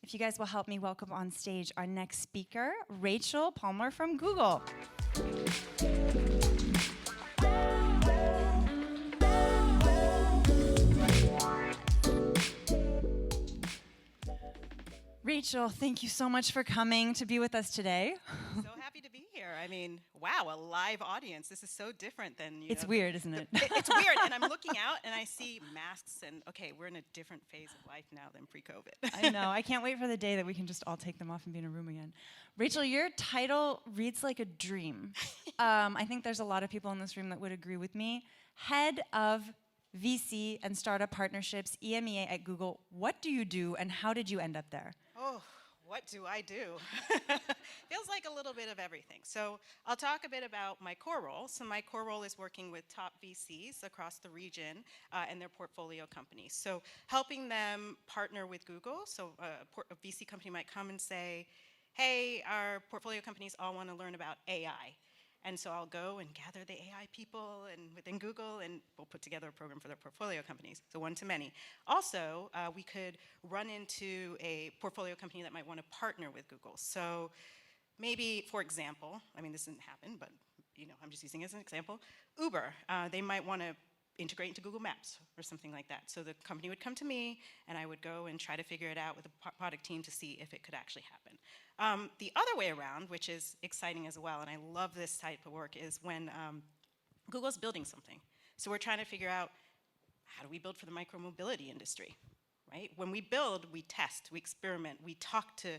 if you guys will help me welcome on stage our next speaker, Rachael Palmer from Google. Rachael, thank you so much for coming to be with us today. So happy to be here. I mean, wow, a live audience. This is so different than, It's weird, isn't it? It's weird, and I'm looking out and I see masks and, okay, we're in a different phase of life now than pre-COVID. I know. I can't wait for the day that we can just all take them off and be in a room again. Rachael, your title reads like a dream. I think there's a lot of people in this room that would agree with me. Head of VC and Startup Partnerships, EMEA at Google. What do you do and how did you end up there? Oh, what do I do? Feels like a little bit of everything. So I'll talk a bit about my core role. So my core role is working with top VCs across the region and their portfolio companies. So helping them partner with Google. So a VC company might come and say, hey, our portfolio companies all want to learn about AI. And so I'll go and gather the AI people and within Google, and we'll put together a program for their portfolio companies, so one to many. Also, we could run into a portfolio company that might want to partner with Google. So maybe, for example, I mean, this didn't happen, but I'm just using it as an example. Uber, they might want to integrate into Google Maps or something like that. So the company would come to me, and I would go and try to figure it out with the product team to see if it could actually happen. The other way around, which is exciting as well, and I love this type of work, is when Google's building something. So we're trying to figure out, how do we build for the micromobility industry, right? When we build, we test, we experiment, we talk to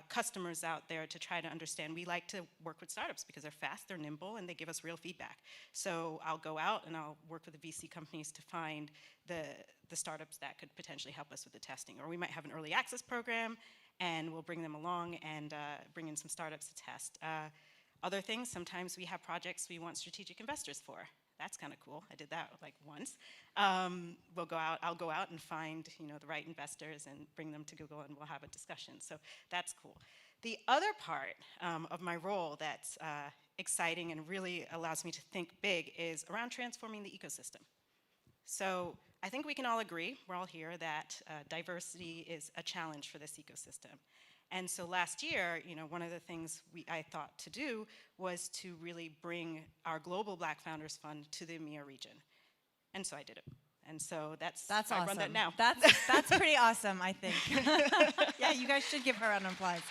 customers out there to try to understand. We like to work with startups because they're fast, they're nimble, and they give us real feedback. So I'll go out and I'll work with the VC companies to find the startups that could potentially help us with the testing. Or we might have an early access program, and we'll bring them along and bring in some startups to test. Other things, sometimes we have projects we want strategic investors for. That's kind of cool. I did that like once. I'll go out and find the right investors and bring them to Google, and we'll have a discussion. So that's cool. The other part of my role that's exciting and really allows me to think big is around transforming the ecosystem. So I think we can all agree, we're all here, that diversity is a challenge for this ecosystem. And so last year, one of the things I thought to do was to really bring our Global Black Founders Fund to the EMEA region. And so I did it. And so that's awesome. I run that now. That's pretty awesome, I think. Yeah, you guys should give her an applause.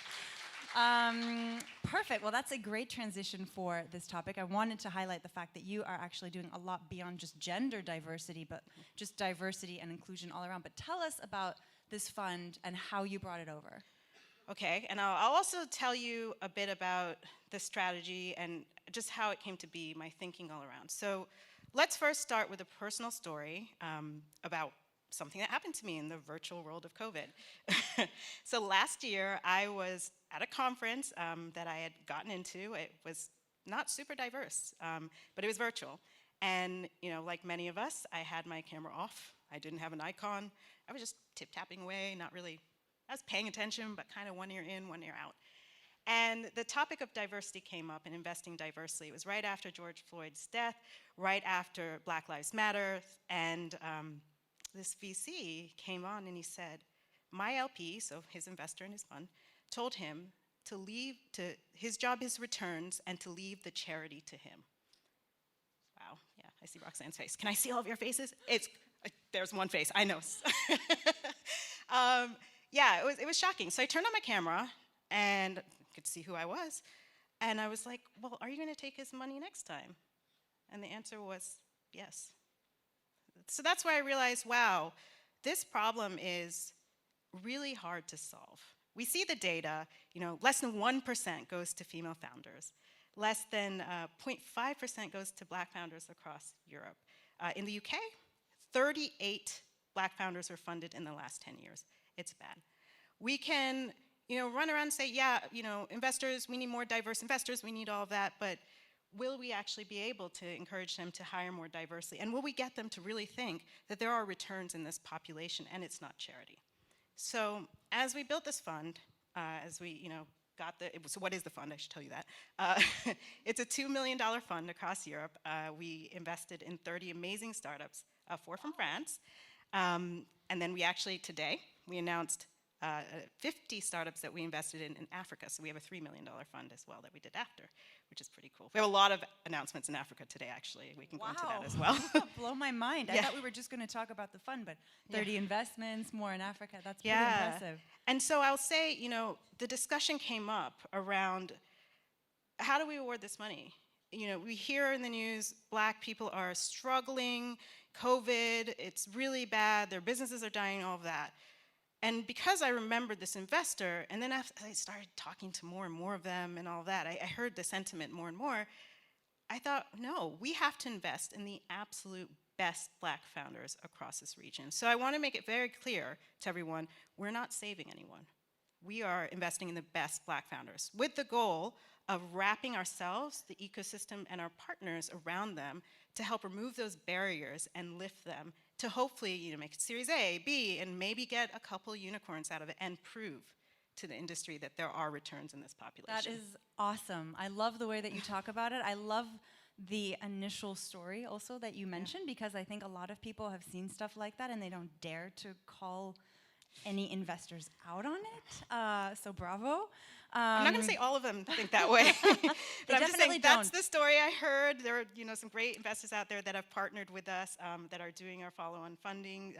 Perfect. Well, that's a great transition for this topic. I wanted to highlight the fact that you are actually doing a lot beyond just gender diversity, but just diversity and inclusion all around. But tell us about this fund and how you brought it over. Okay, and I'll also tell you a bit about the strategy and just how it came to be, my thinking all around. So let's first start with a personal story about something that happened to me in the virtual world of COVID. So last year, I was at a conference that I had gotten into. It was not super diverse, but it was virtual. And like many of us, I had my camera off. I didn't have an icon. I was just tip-tapping away, not really. I was paying attention, but kind of one ear in, one ear out. And the topic of diversity came up and investing diversely. It was right after George Floyd's death, right after Black Lives Matter, and this VC came on and he said, my LP, so his investor in his fund, told him to leave, his job, his returns, and to leave the charity to him. Wow, yeah, I see Roxanne's face. Can I see all of your faces? There's one face, I know. Yeah, it was shocking. So I turned on my camera and could see who I was. And I was like, well, are you going to take his money next time? And the answer was yes. So that's why I realized, wow, this problem is really hard to solve. We see the data, less than 1% goes to female founders. Less than 0.5% goes to Black founders across Europe. In the UK, 38 Black founders were funded in the last 10 years. It's bad. We can, run around and say, yeah, investors, we need more diverse investors, we need all of that, but will we actually be able to encourage them to hire more diversely? And will we get them to really think that there are returns in this population and it's not charity? So as we built this fund, as we, so what is the fund? I should tell you that. It's a $2 million fund across Europe. We invested in 30 amazing startups, 4 from France. And then we actually, today, we announced 50 startups that we invested in Africa. So we have a $3 million fund as well that we did after, which is pretty cool. We have a lot of announcements in Africa today, actually. We can go into that as well. Blow my mind. I thought we were just going to talk about the fund, but 30 investments, more in Africa. That's pretty impressive. And so I'll say, you know, the discussion came up around how do we award this money? You know, we hear in the news Black people are struggling, COVID, it's really bad, their businesses are dying, all of that. And because I remembered this investor, and then after I started talking to more and more of them and all that, I heard the sentiment more and more, I thought, no, we have to invest in the absolute best Black founders across this region. So I want to make it very clear to everyone, we're not saving anyone. We are investing in the best Black founders with the goal of wrapping ourselves, the ecosystem, and our partners around them to help remove those barriers and lift them to hopefully, you know, make it Series A, B, and maybe get a couple unicorns out of it and prove to the industry that there are returns in this population. That is awesome. I love the way that you talk about it. I love the initial story also that you mentioned, because I think a lot of people have seen stuff like that and they don't dare to call any investors out on it. So bravo. I'm not going to say all of them think that way, but I'm just saying that's the story I heard. There are, you know, some great investors out there that have partnered with us, that are doing our follow-on funding.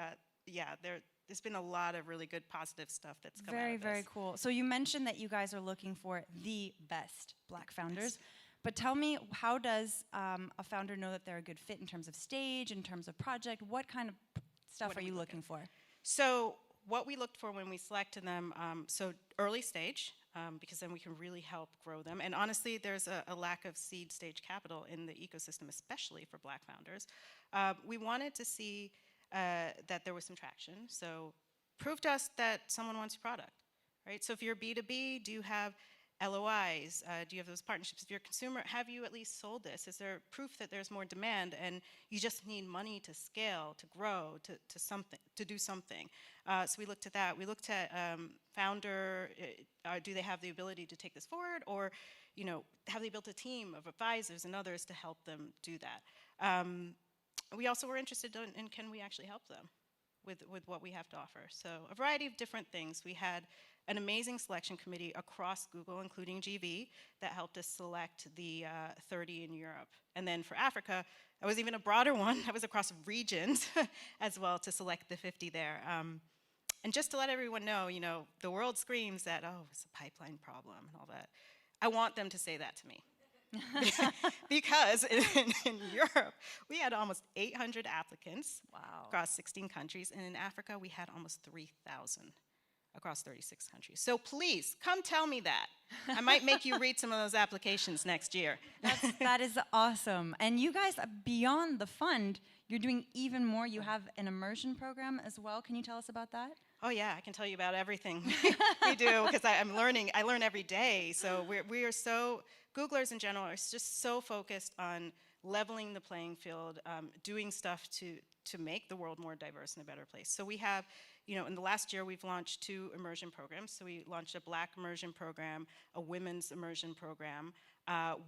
There's been a lot of really good positive stuff that's come out of this. Very cool. So you mentioned that you guys are looking for the best Black founders. But tell me, how does a founder know that they're a good fit in terms of stage, in terms of project? What kind of stuff are you looking for? So what we looked for when we selected them, so early stage, because then we can really help grow them. And honestly, there's a lack of seed stage capital in the ecosystem, especially for Black founders. We wanted to see that there was some traction. So prove to us that someone wants your product, right? So if you're B2B, do you have LOIs? Do you have those partnerships? If you're a consumer, have you at least sold this? Is there proof that there's more demand and you just need money to scale, to grow, to do something? So we looked at that. We looked at founder, do they have the ability to take this forward, or, you know, have they built a team of advisors and others to help them do that? We also were interested in can we actually help them with what we have to offer? So a variety of different things. We had an amazing selection committee across Google, including GV, that helped us select the 30 in Europe. And then for Africa, that was even a broader one. That was across regions as well to select the 50 there. And just to let everyone know, you know, the world screams that, oh, it's a pipeline problem and all that. I want them to say that to me. Because in Europe, we had almost 800 applicants across 16 countries. And in Africa, we had almost 3,000. Across 36 countries. So please, come tell me that. I might make you read some of those applications next year. That is awesome. And you guys, beyond the fund, you're doing even more. You have an immersion program as well. Can you tell us about that? Oh yeah, I can tell you about everything we do, because I'm learning. I learn every day. So we are so, Googlers in general are just so focused on leveling the playing field, doing stuff to make the world more diverse and a better place. So we have, you know, in the last year, we've launched 2 immersion programs. So we launched a Black immersion program, a women's immersion program.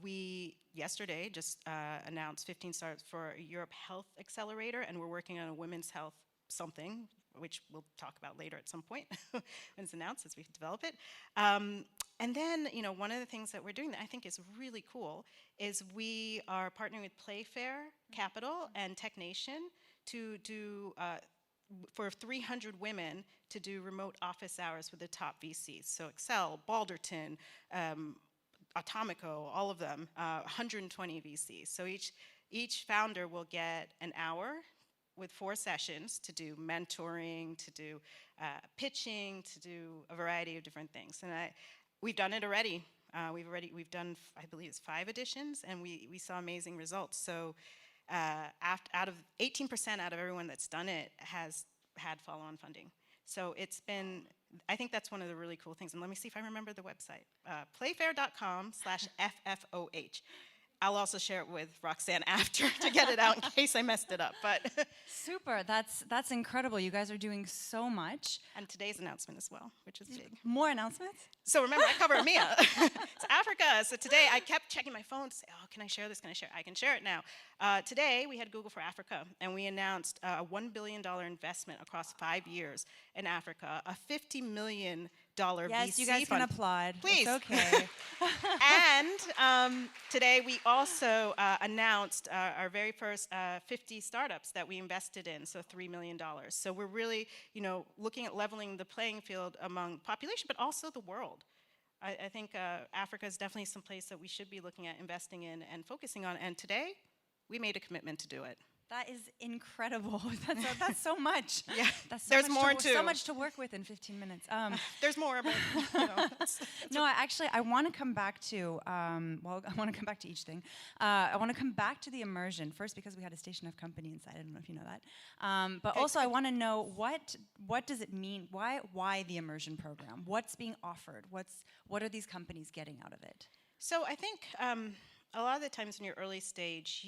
We, yesterday, just announced 15 startups for a Europe Health Accelerator, and we're working on a women's health something, which we'll talk about later at some point when it's announced as we develop it. And then, you know, one of the things that we're doing that I think is really cool is we are partnering with Playfair Capital and Tech Nation to do for 300 women to do remote office hours with the top VCs. So Excel, Balderton, Atomico, all of them, 120 VCs. So each founder will get an hour with 4 sessions to do mentoring, to do pitching, to do a variety of different things. And we've done it already. We've done, I believe it's 5 editions, and we saw amazing results. So out of 18% out of everyone that's done it has had follow-on funding. So it's been, I think that's one of the really cool things. And let me see if I remember the website. Playfair.com/FFOH. I'll also share it with Roxanne after to get it out in case I messed it up. But Super. That's incredible. You guys are doing so much. and today's announcement as well, which is big. More announcements? So remember, I cover EMEA. It's Africa. So today I kept checking my phone to say, oh, can I share this? Can I share it? I can share it now. Today we had Google for Africa, and we announced a $1 billion investment across 5 years in Africa, a $50 million Yes, VC you guys fund. can applaud. Please. It's okay. And today we also announced our very first 50 startups that we invested in, so $3 million. So we're really, looking at leveling the playing field among population, but also the world. I think Africa is definitely some place that we should be looking at investing in and focusing on. And today, we made a commitment to do it. That is incredible. That's so much. Yeah, That's so there's much more too. So much to work with in 15 minutes. There's more, but No, I want to come back to, I want to come back to each thing. I want to come back to the immersion, first because we had a station of company inside. I don't know if you know that. But also I want to know what does it mean? Why the immersion program? What's being offered? What are these companies getting out of it? So I think a lot of the times in your early stage,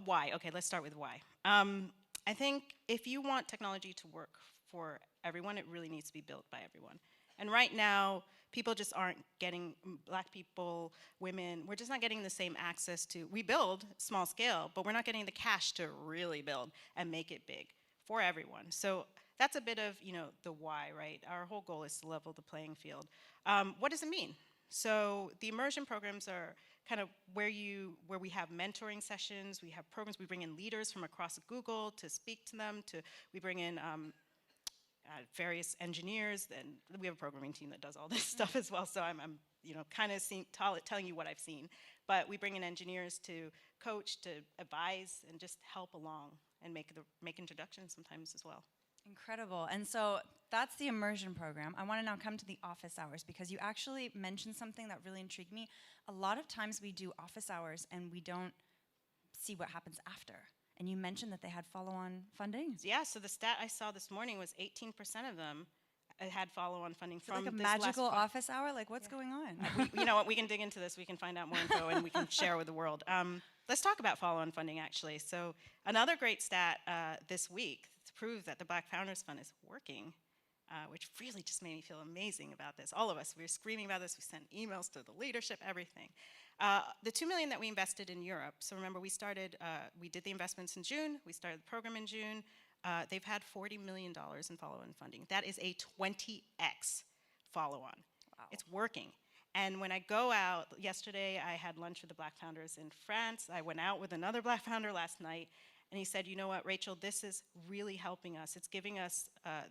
why? Okay, let's start with why. I think if you want technology to work for everyone, it really needs to be built by everyone. And right now, people just aren't getting, Black people, women, we're just not getting the same access to, we build small scale, but we're not getting the cash to really build and make it big for everyone. So that's a bit of, the why, right? Our whole goal is to level the playing field. What does it mean? So the immersion programs are kind of where we have mentoring sessions, we have programs, we bring in leaders from across Google to speak to them, we bring in various engineers, and we have a programming team that does all this stuff as well, so I'm kind of telling you what I've seen. But we bring in engineers to coach, to advise, and just help along, and make introductions sometimes as well. Incredible. And so that's the immersion program. I want to now come to the office hours, because you actually mentioned something that really intrigued me. A lot of times we do office hours and we don't see what happens after. And you mentioned that they had follow-on funding. Yeah, so the stat I saw this morning was 18% of them had follow-on funding from like a this magical last office hour? Like, what's going on? You know what, we can dig into this, we can find out more info, and we can share with the world. Let's talk about follow-on funding, actually. So another great stat this week to prove that the Black Founders Fund is working, which really just made me feel amazing about this. All of us, we were screaming about this, we sent emails to the leadership, everything. The $2 million that we invested in Europe, so remember we did the investments in June, we started the program in June. They've had $40 million in follow-on funding. That is a 20x follow-on. Wow. It's working. And when I go out, yesterday I had lunch with the Black Founders in France. I went out with another Black Founder last night, and he said, you know what, Rachel, this is really helping us. It's giving us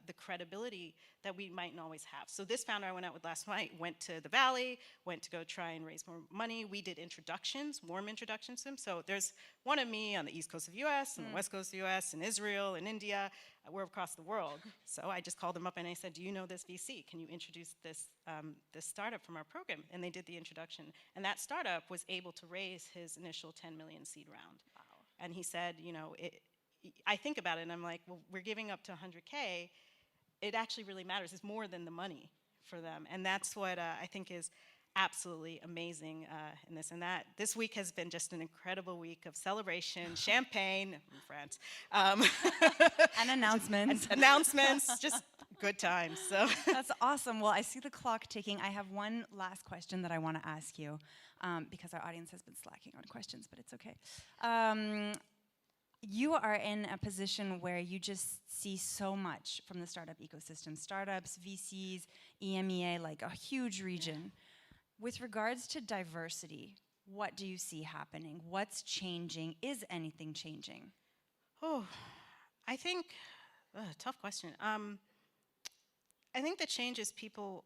the credibility that we mightn't always have. So this founder I went out with last night went to the Valley, went to go try and raise more money. We did introductions, warm introductions to him. So there's one of me on the East Coast of the US, and the West Coast of the US, and Israel, and India. We're across the world. So I just called him up and I said, do you know this VC? Can you introduce this startup from our program? And they did the introduction. And that startup was able to raise his initial 10 million seed round. Wow. And he said, I think about it and I'm like, well, we're giving up to 100K. It actually really matters. It's more than the money for them. And that's what I think is absolutely amazing in this and that. This week has been just an incredible week of celebration, champagne in France. And announcements. And announcements, just good times. So. That's awesome. Well, I see the clock ticking. I have one last question that I want to ask you, because our audience has been slacking on questions, but it's okay. You are in a position where you just see so much from the startup ecosystem. Startups, VCs, EMEA, like a huge region. With regards to diversity, what do you see happening? What's changing? Is anything changing? Oh, I think, tough question. I think the change is people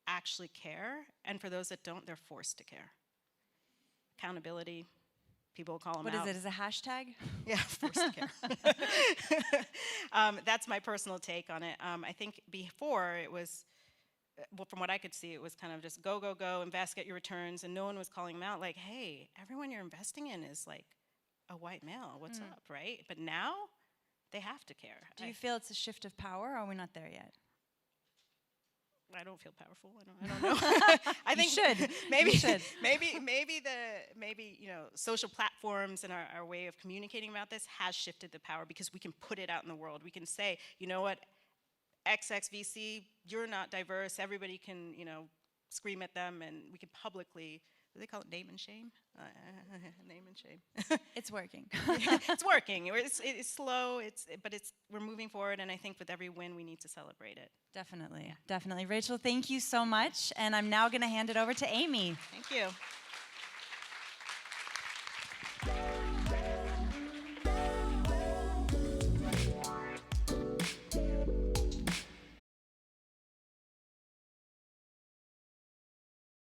actually care, and for those that don't, they're forced to care. Accountability, people call them out. What is it, is a hashtag? Yeah, forced to care. That's my personal take on it. I think before it was, well, from what I could see, it was kind of just go, go, go, invest, get your returns, and no one was calling them out like, hey, everyone you're investing in is like a white male, what's up, right? But now, they have to care. Do you feel it's a shift of power, or are we not there yet? I don't feel powerful. I don't know. I think should. maybe You should. maybe social platforms and our way of communicating about this has shifted the power because we can put it out in the world. We can say, you know what, XXVC, you're not diverse. Everybody can scream at them, and we can publicly. Do they call it name and shame? Name and shame. It's working. It's working. It's slow. But we're moving forward, and I think with every win, we need to celebrate it. Definitely, definitely. Rachel, thank you so much. And I'm now going to hand it over to Amy. Thank you.